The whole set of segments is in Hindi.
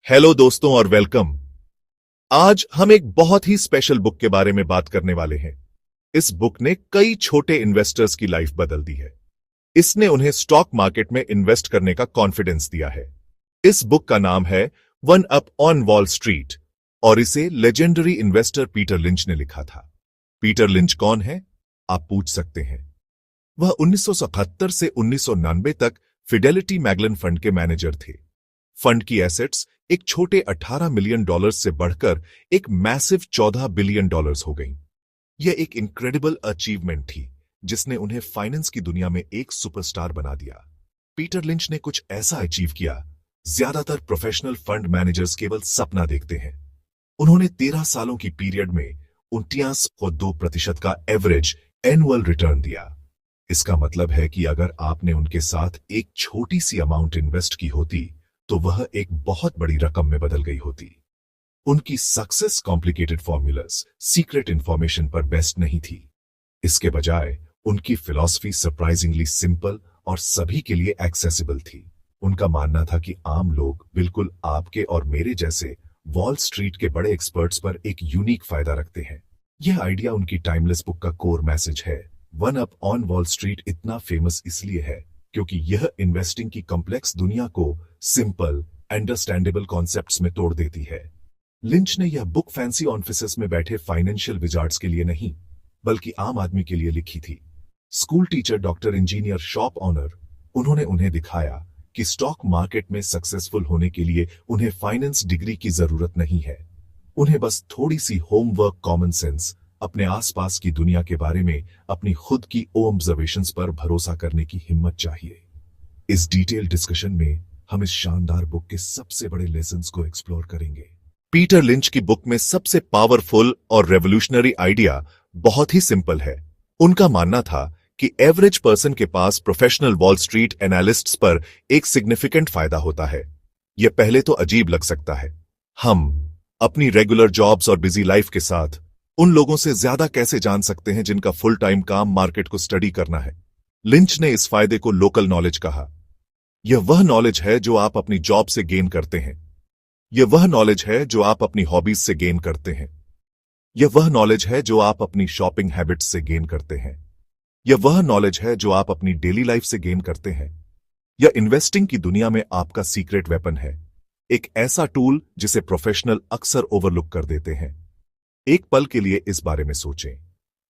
हेलो दोस्तों और वेलकम। आज हम एक बहुत ही स्पेशल बुक के बारे में बात करने वाले हैं। इस बुक ने कई छोटे इन्वेस्टर्स की लाइफ बदल दी है। इसने उन्हें स्टॉक मार्केट में इन्वेस्ट करने का कॉन्फिडेंस दिया है। इस बुक का नाम है one up on wall street और इसे लेजेंडरी इन्वेस्टर पीटर लिंच ने लिखा था। पीटर लिंच कौन है, आप पूछ सकते हैं। वह 1977 से 1990 तक फिडेलिटी मैगलन फंड के मैनेजर थे। फंड की एसेट्स एक छोटे $18 मिलियन से बढ़कर एक मैसिव $14 बिलियन हो गईं। यह एक इनक्रेडिबल अचीवमेंट थी जिसने उन्हें फाइनेंस की दुनिया में एक सुपरस्टार बना दिया। पीटर लिंच ने कुछ ऐसा अचीव किया ज्यादातर प्रोफेशनल फंड मैनेजर्स केवल सपना देखते हैं। उन्होंने 13 सालों की पीरियड में 29.2% का एवरेज एनुअल रिटर्न दिया। इसका मतलब है कि अगर आपने उनके साथ एक छोटी सी अमाउंट इन्वेस्ट की होती तो वह एक बहुत बड़ी रकम में बदल गई होती। उनकी success complicated formulas, secret information पर बेस्ड नहीं थी। इसके बजाय उनकी फिलॉसफी सरप्राइजिंगली सिंपल और सभी के लिए एक्सेसिबल थी। उनका मानना था कि आम लोग बिल्कुल आपके और मेरे जैसे वॉल स्ट्रीट के बड़े एक्सपर्ट्स पर एक यूनिक फायदा रखते हैं। यह आइडिया उनकी टाइमलेस बुक का कोर मैसेज है। One up on wall street इतना फेमस इसलिए है क्योंकि यह इन्वेस्टिंग की कॉम्प्लेक्स दुनिया को सिंपल अंडरस्टैंडेबल कॉन्सेप्ट्स में तोड़ देती है। लिंच ने यह बुक फैंसी ऑफिसेस में बैठे फाइनेंशियल विजार्ड्स के लिए नहीं बल्कि आम आदमी के लिए लिखी थी। School teacher, doctor, engineer, shop owner, उन्होंने उन्हें दिखाया कि स्टॉक मार्केट में सक्सेसफुल होने के लिए उन्हें फाइनेंस डिग्री की जरूरत नहीं है। उन्हें बस थोड़ी सी होमवर्क, कॉमन सेंस, अपने आसपास की दुनिया के बारे में अपनी खुद की ऑब्जर्वेशंस पर भरोसा करने की हिम्मत चाहिए। इस डिटेल डिस्कशन में हम इस शानदार बुक के सबसे बड़े लेसन्स को एक्सप्लोर करेंगे। पीटर लिंच की बुक में सबसे पावरफुल और रेवोल्यूशनरी आइडिया बहुत ही सिंपल है। उनका मानना था कि एवरेज पर्सन के पास प्रोफेशनल वॉल स्ट्रीट एनालिस्ट्स पर एक सिग्निफिकेंट फायदा होता है। यह पहले तो अजीब लग सकता है। हम अपनी रेगुलर जॉब्स और बिजी लाइफ के साथ उन लोगों से ज्यादा कैसे जान सकते हैं जिनका फुल टाइम काम मार्केट को स्टडी करना है। लिंच ने इस फायदे को लोकल नॉलेज कहा। यह वह नॉलेज है जो आप अपनी जॉब से गेन करते हैं। यह वह नॉलेज है जो आप अपनी हॉबीज से गेन करते हैं। यह वह नॉलेज है जो आप अपनी शॉपिंग हैबिट्स से गेन करते हैं। यह वह नॉलेज है जो आप अपनी डेली लाइफ से गेन करते हैं। यह इन्वेस्टिंग की दुनिया में आपका सीक्रेट वेपन है, एक ऐसा टूल जिसे प्रोफेशनल अक्सर ओवरलुक कर देते हैं। एक पल के लिए इस बारे में सोचें।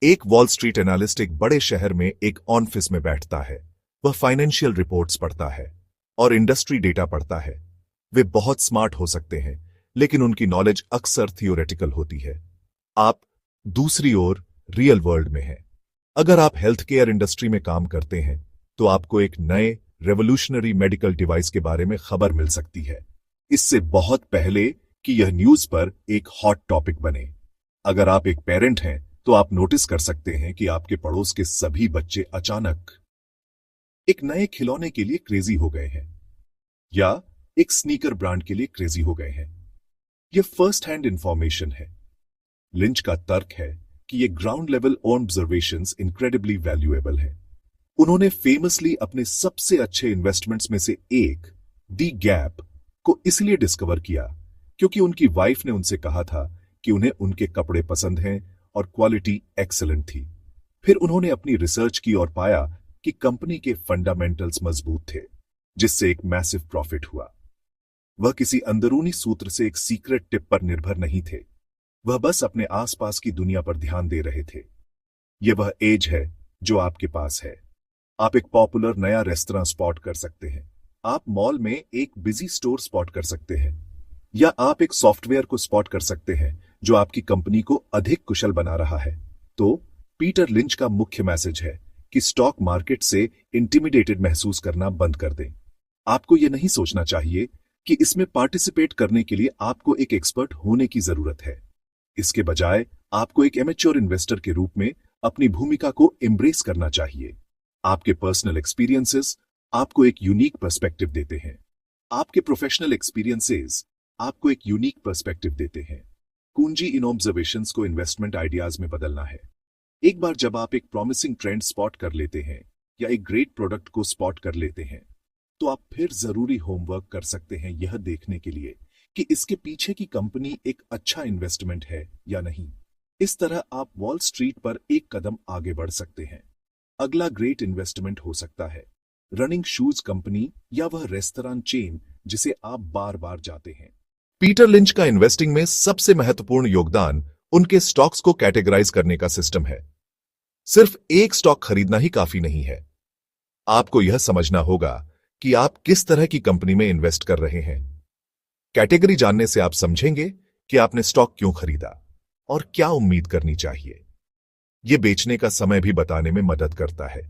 एक वॉल स्ट्रीट एनालिस्ट एक बड़े शहर में एक ऑफिस में बैठता है। वह फाइनेंशियल रिपोर्ट्स पढ़ता है और इंडस्ट्री डेटा पढ़ता है। वे बहुत स्मार्ट हो सकते हैं लेकिन उनकी नॉलेज अक्सर थियोरेटिकल होती है। आप दूसरी ओर रियल वर्ल्ड में हैं। अगर आप हेल्थ केयर इंडस्ट्री में काम करते हैं तो आपको एक नए रेवोल्यूशनरी मेडिकल डिवाइस के बारे में खबर मिल सकती है, इससे बहुत पहले कि यह न्यूज पर एक हॉट टॉपिक बने। अगर आप एक पेरेंट हैं तो आप नोटिस कर सकते हैं कि आपके पड़ोस के सभी बच्चे अचानक एक नए खिलौने के लिए क्रेजी हो गए हैं या एक स्नीकर ब्रांड के लिए क्रेजी हो गए हैं। यह फर्स्ट हैंड इंफॉर्मेशन है। लिंच का तर्क है कि ये ground level observations incredibly valuable है। उन्होंने फेमसली अपने सबसे अच्छे इन्वेस्टमेंट्स में से एक दी गैप को इसलिए डिस्कवर किया क्योंकि उनकी वाइफ ने उनसे कहा था कि उन्हें उनके कपड़े पसंद हैं और क्वालिटी एक्सीलेंट थी। फिर उन्होंने अपनी रिसर्च की और पाया कि कंपनी के फंडामेंटल्स मजबूत थे, जिससे एक मैसिव प्रॉफिट हुआ। वह किसी अंदरूनी सूत्र से एक सीक्रेट टिप पर निर्भर नहीं थे, वह बस अपने आसपास की दुनिया पर ध्यान दे रहे थे। यह वह एज है जो आपके पास है। आप एक पॉपुलर नया रेस्तरां स्पॉट कर सकते हैं, आप मॉल में एक बिजी स्टोर स्पॉट कर सकते हैं, या आप एक सॉफ्टवेयर को स्पॉट कर सकते हैं जो आपकी कंपनी को अधिक कुशल बना रहा है। तो पीटर लिंच का मुख्य मैसेज है कि स्टॉक मार्केट से इंटिमिडेटेड महसूस करना बंद कर दें। आपको यह नहीं सोचना चाहिए कि इसमें पार्टिसिपेट करने के लिए आपको एक एक्सपर्ट होने की जरूरत है। इसके बजाय आपको एक एमेच्योर इन्वेस्टर के रूप में अपनी भूमिका को एम्ब्रेस करना चाहिए। आपके पर्सनल एक्सपीरियंसेस आपको एक यूनिक पर्सपेक्टिव देते हैं। आपके प्रोफेशनल एक्सपीरियंसेस आपको एक यूनिक पर्सपेक्टिव देते हैं। कुंजी इन ऑब्जर्वेशंस को इन्वेस्टमेंट आइडियाज में बदलना है। एक बार जब आप एक प्रॉमिसिंग ट्रेंड स्पॉट कर लेते हैं या एक ग्रेट प्रोडक्ट को स्पॉट कर लेते हैं तो आप फिर जरूरी होमवर्क कर सकते हैं यह देखने के लिए कि इसके पीछे की कंपनी एक अच्छा इन्वेस्टमेंट है या नहीं। इस तरह आप वॉल स्ट्रीट पर एक कदम आगे बढ़ सकते हैं। अगला ग्रेट इन्वेस्टमेंट हो सकता है रनिंग शूज कंपनी या वह रेस्तरां चेन जिसे आप बार बार जाते हैं। पीटर लिंच का इन्वेस्टिंग में सबसे महत्वपूर्ण योगदान उनके स्टॉक्स को कैटेगराइज करने का सिस्टम है। सिर्फ एक स्टॉक खरीदना ही काफी नहीं है, आपको यह समझना होगा कि आप किस तरह की कंपनी में इन्वेस्ट कर रहे हैं। कैटेगरी जानने से आप समझेंगे कि आपने स्टॉक क्यों खरीदा और क्या उम्मीद करनी चाहिए। यह बेचने का समय भी बताने में मदद करता है।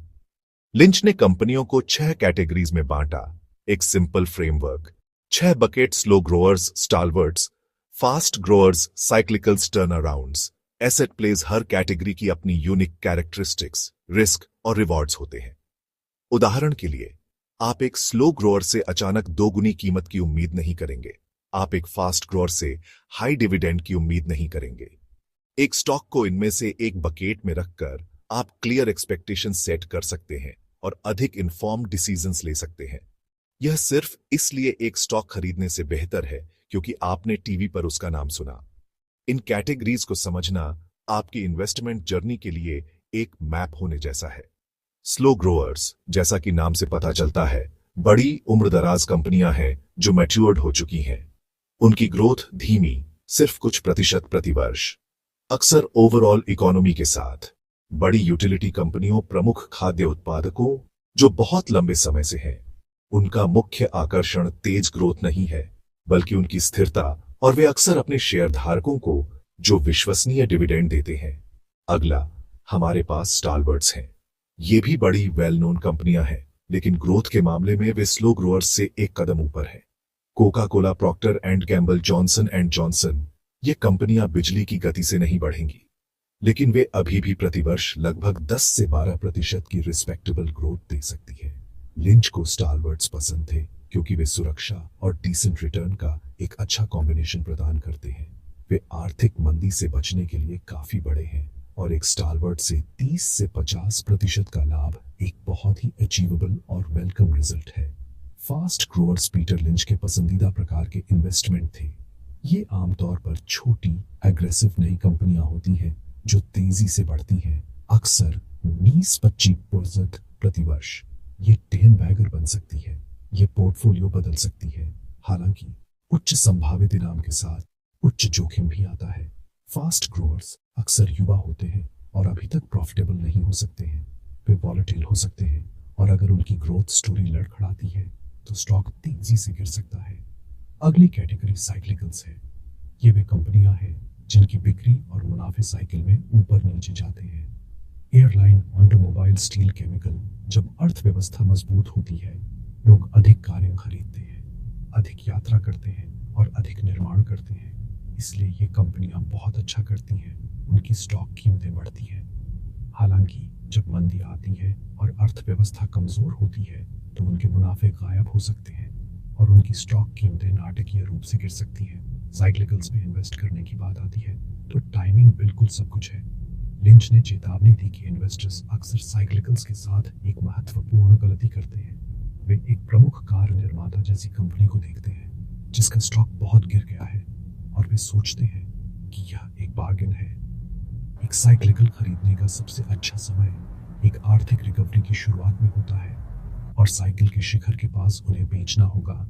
लिंच ने कंपनियों को 6 कैटेगरीज में बांटा। एक simple framework, 6 bucket, slow growers, stalwarts, fast growers, cyclicals, turnarounds, asset plays. हर कैटेगरी की अपनी यूनिक कैरेक्टरिस्टिक्स, रिस्क और रिवॉर्ड्स होते हैं। उदाहरण के लिए, आप एक स्लो ग्रोअर से अचानक 2 गुनी कीमत की उम्मीद नहीं करेंगे। आप एक फास्ट ग्रोअर से हाई डिविडेंड की उम्मीद नहीं करेंगे। एक स्टॉक को इनमें से एक बकेट में रखकर आप क्लियर एक्सपेक्टेशन सेट कर सकते हैं और अधिक इन्फॉर्म्ड डिसीजंस ले सकते हैं। यह सिर्फ इसलिए एक स्टॉक खरीदने से बेहतर है क्योंकि आपने टीवी पर उसका नाम सुना। इन कैटेगरीज को समझना आपकी इन्वेस्टमेंट जर्नी के लिए एक मैप होने जैसा है। स्लो ग्रोअर्स, जैसा कि नाम से पता चलता है, बड़ी उम्रदराज कंपनियां हैं जो मैच्योर्ड हो चुकी हैं। उनकी ग्रोथ धीमी, सिर्फ कुछ प्रतिशत प्रतिवर्ष, अक्सर ओवरऑल इकोनॉमी के साथ। बड़ी यूटिलिटी कंपनियों, प्रमुख खाद्य उत्पादकों जो बहुत लंबे समय से हैं, उनका मुख्य आकर्षण तेज ग्रोथ नहीं है बल्कि उनकी स्थिरता, और वे अक्सर अपने शेयरधारकों को जो विश्वसनीय डिविडेंड देते हैं। अगला हमारे पास स्टालवर्ट्स हैं। ये भी बड़ी वेल नोन कंपनियां हैं, लेकिन ग्रोथ के मामले में वे स्लो ग्रोअर्स से एक कदम ऊपर हैं। Coca Cola, Procter and Gamble, Johnson and Johnson, ये कंपनियां बिजली की गति से नहीं बढ़ेंगी, लेकिन वे अभी भी प्रतिवर्ष लगभग 10 से 12% की रिस्पेक्टेबल ग्रोथ दे सकती है। लिंच को स्टालवर्ट्स पसंद थे क्योंकि वे सुरक्षा और डिसेंट रिटर्न का एक अच्छा कॉम्बिनेशन प्रदान करते हैं। वे आर्थिक मंदी से बचने के लिए काफी बड़े हैं और एक स्टालवर्ट से 30 से 50% का लाभ एक बहुत ही अचीवेबल और वेलकम रिजल्ट है। फास्ट ग्रोअर्स पीटर लिंच के पसंदीदा प्रकार के इन्वेस्टमेंट थे। ये आमतौर पर छोटी एग्रेसिव नई कंपनियां होती हैं जो तेजी से बढ़ती हैं, अक्सर 20-25% प्रतिवर्ष। ये टेन बैगर बन सकती है, ये पोर्टफोलियो बदल सकती है। हालांकि उच्च संभावित इनाम के साथ उच्च जोखिम भी आता है। फास्ट ग्रोअर्स अक्सर युवा होते हैं और अभी तक प्रॉफिटेबल नहीं हो सकते हैं। वे वॉलेटिल हो सकते हैं और अगर उनकी ग्रोथ स्टोरी लड़खड़ाती है तो स्टॉक तेजी से गिर सकता है। अगली कैटेगरी साइक्लिकल्स है। ये वे कंपनियां हैं जिनकी बिक्री और मुनाफे साइकिल में ऊपर नीचे जाते हैं। Airline, automobile, steel, chemical. जब अर्थव्यवस्था मजबूत होती है, लोग अधिक कारें खरीदते हैं, अधिक यात्रा करते हैं और अधिक निर्माण करते हैं। इसलिए ये कंपनियां बहुत अच्छा करती हैं, उनकी स्टॉक कीमतें बढ़ती हैं। हालांकि जब मंदी आती है और अर्थव्यवस्था कमजोर होती है तो उनके मुनाफे गायब हो सकते हैं और उनकी स्टॉक कीमतें नाटकीय रूप से गिर सकती हैं। साइक्लिकल्स में इन्वेस्ट करने की बात आती है तो टाइमिंग बिल्कुल सब कुछ है। लिंच ने चेतावनी दी कि इन्वेस्टर्स अक्सर साइक्लिकल्स के साथ एक महत्वपूर्ण गलती करते हैं। वे एक प्रमुख कार निर्माता जैसी कंपनी को देखते हैं जिसका स्टॉक बहुत गिर गया है और वे सोचते हैं कि यह एक बार्गेन है। एक साइक्लिकल खरीदने का सबसे अच्छा समय एक आर्थिक रिकवरी की शुरुआत में होता है और साइकिल के शिखर के पास उन्हें बेचना होगा,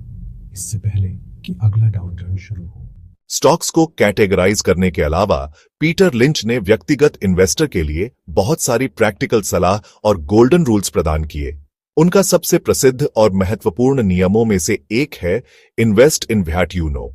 इससे पहले कि अगला डाउनटर्न शुरू हो। स्टॉक्स को कैटेगराइज करने के अलावा पीटर लिंच ने व्यक्तिगत इन्वेस्टर के लिए बहुत सारी प्रैक्टिकल सलाह और गोल्डन रूल्स प्रदान किए। उनका सबसे प्रसिद्ध और महत्वपूर्ण नियमों में से एक है invest in what you know.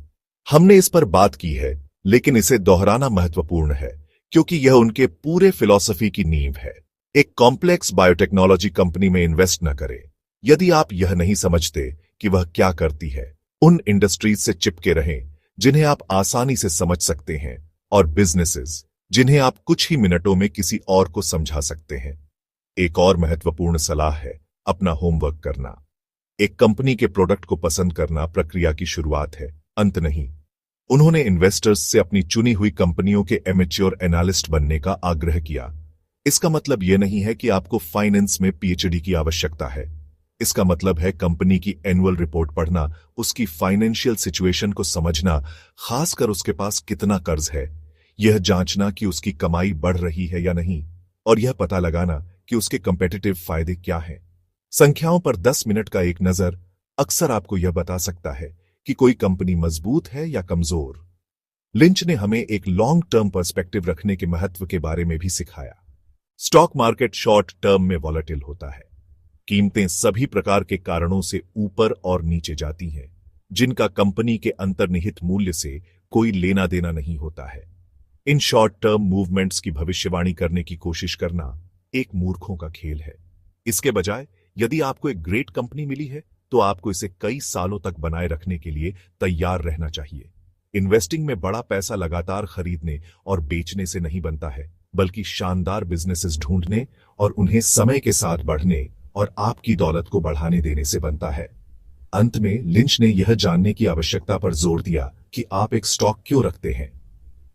हमने इस पर बात की है, लेकिन इसे दोहराना महत्वपूर्ण है क्योंकि यह उनके पूरे फिलॉसफी की नींव है। एक कॉम्प्लेक्स बायोटेक्नोलॉजी कंपनी में इन्वेस्ट न करें यदि आप यह नहीं समझते कि वह क्या करती है। उन इंडस्ट्रीज से चिपके रहें जिन्हें आप आसानी से समझ सकते हैं और बिजनेसेस जिन्हें आप कुछ ही मिनटों में किसी और को समझा सकते हैं। एक और महत्वपूर्ण सलाह है अपना होमवर्क करना। एक कंपनी के प्रोडक्ट को पसंद करना प्रक्रिया की शुरुआत है, अंत नहीं। उन्होंने इन्वेस्टर्स से अपनी चुनी हुई कंपनियों के एमेच्योर एनालिस्ट बनने का आग्रह किया। इसका मतलब यह नहीं है कि आपको फाइनेंस में पीएचडी की आवश्यकता है। इसका मतलब है कंपनी की एनुअल रिपोर्ट पढ़ना, उसकी फाइनेंशियल सिचुएशन को समझना, खासकर उसके पास कितना कर्ज है, यह जांचना कि उसकी कमाई बढ़ रही है या नहीं, और यह पता लगाना कि उसके कंपेटिटिव फायदे क्या हैं। संख्याओं पर 10 मिनट का एक नजर अक्सर आपको यह बता सकता है कि कोई कंपनी मजबूत है या कमजोर। लिंच ने हमें एक लॉन्ग टर्म पर्सपेक्टिव रखने के महत्व के बारे में भी सिखाया। स्टॉक मार्केट शॉर्ट टर्म में वॉलेटिल होता है। कीमतें सभी प्रकार के कारणों से ऊपर और नीचे जाती हैं, जिनका कंपनी के अंतर्निहित मूल्य से कोई लेना देना नहीं होता है। इन शॉर्ट टर्म मूवमेंट्स की भविष्यवाणी करने की कोशिश करना एक मूर्खों का खेल है। इसके बजाय यदि आपको एक ग्रेट कंपनी मिली है तो आपको इसे कई सालों तक बनाए रखने के लिए तैयार रहना चाहिए। इन्वेस्टिंग में बड़ा पैसा लगातार खरीदने और बेचने से नहीं बनता है, बल्कि शानदार बिजनेसेस ढूंढने और उन्हें समय के साथ बढ़ने और आपकी दौलत को बढ़ाने देने से बनता है। अंत में लिंच ने यह जानने की आवश्यकता पर जोर दिया कि आप एक स्टॉक क्यों रखते हैं।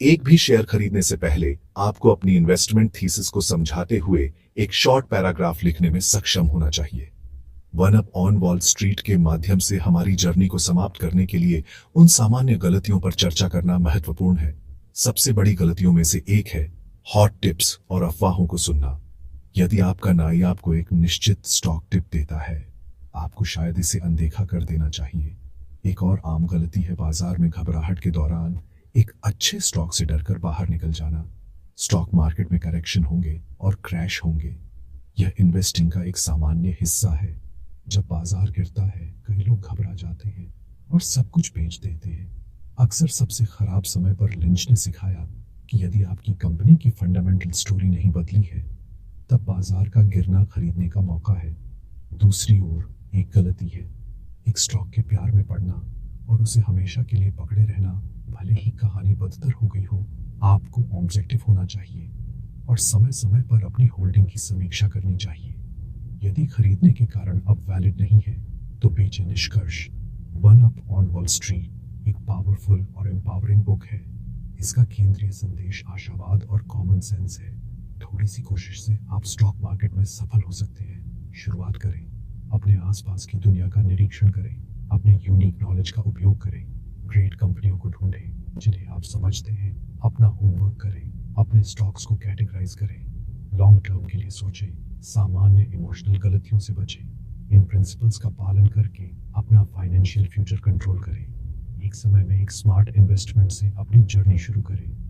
एक भी शेयर खरीदने से पहले आपको अपनी इन्वेस्टमेंट थीसिस को समझाते हुए एक शॉर्ट पैराग्राफ लिखने में सक्षम होना चाहिए। One up on wall street के माध्यम से हमारी जर्नी को समाप्त करने के लिए उन सामान्य गलतियों पर चर्चा करना महत्वपूर्ण है। सबसे बड़ी गलतियों में से एक है हॉट टिप्स और अफवाहों को सुनना। यदि आपका नाई आपको एक निश्चित स्टॉक टिप देता है, आपको शायद इसे अनदेखा कर देना चाहिए। एक और आम गलती है बाजार में घबराहट के दौरान एक अच्छे स्टॉक से डरकर बाहर निकल जाना। स्टॉक मार्केट में करेक्शन होंगे और क्रैश होंगे, यह इन्वेस्टिंग का एक सामान्य हिस्सा है। जब बाजार गिरता है, कई लोग घबरा जाते हैं और सब कुछ बेच देते हैं। अक्सर सबसे खराब समय पर लिंच ने सिखाया कि यदि आपकी कंपनी की फंडामेंटल स्टोरी नहीं बदली है, तब बाजार का गिरना खरीदने का मौका है। दूसरी ओर एक गलती है एक स्टॉक के प्यार में पड़ना और उसे हमेशा के लिए पकड़े रहना। भले ही कहानी बदतर हो गई हो, आपको ऑब्जेक्टिव होना चाहिए और समय समय पर अपनी होल्डिंग की समीक्षा करनी चाहिए। यदि खरीदने के कारण अब वैलिड नहीं है तो बेचे। निष्कर्ष, one up on wall street एक पावरफुल और एम्पावरिंग बुक है। इसका केंद्रीय संदेश आशावाद और कॉमन सेंस है। थोड़ी सी कोशिश से आप स्टॉक मार्केट में सफल हो सकते हैं। शुरुआत करें, अपने आसपास की दुनिया का निरीक्षण करें, अपने यूनिक नॉलेज का उपयोग करें, ग्रेट कंपनियों को ढूंढें जिन्हें आप समझते हैं, अपना होमवर्क करें, अपने स्टॉक्स को कैटेगराइज करें, लॉन्ग टर्म के लिए सोचें, सामान्य इमोशनल गलतियों से बचें। इन प्रिंसिपल्स का पालन करके अपना फाइनेंशियल फ्यूचर कंट्रोल करें। एक समय में एक स्मार्ट इन्वेस्टमेंट से अपनी जर्नी शुरू करें।